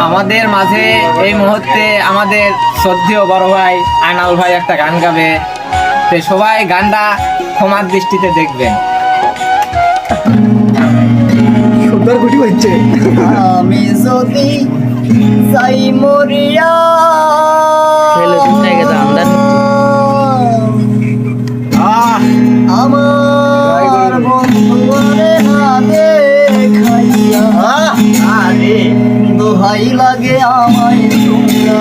আমাদের মাঝে এই মুহূর্তে আমাদের শ্রদ্ধেয় বড় ভাই আয়নাল ভাই একটা গান গাবে, তো সবাই গানটা ক্ষমার দৃষ্টিতে দেখবেন। সুন্দর গুটি হচ্ছে। আমি যদি যাই মরিয়া আমার বন্ধুরে না দেখাইয়া দোহাই লাগে আমায় তোমরা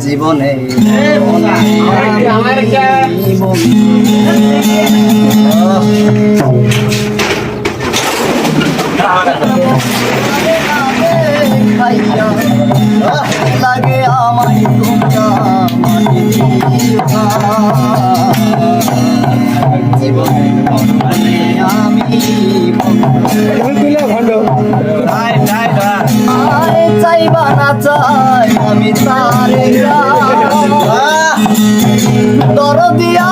জীবনে লাগে আমায় তোমরা জীবনে আমি চাইবা না চাই আমি তারে দরদিয়া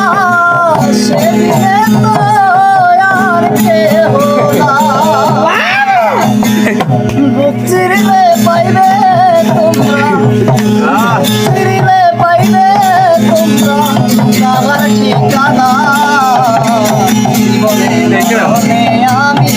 সেদিনে তো আর কেহ বুক চিরিলে পাইবে তোমরা চিরিলে পাইবে তোমরা আমার ঠিকানা জীবনে আমি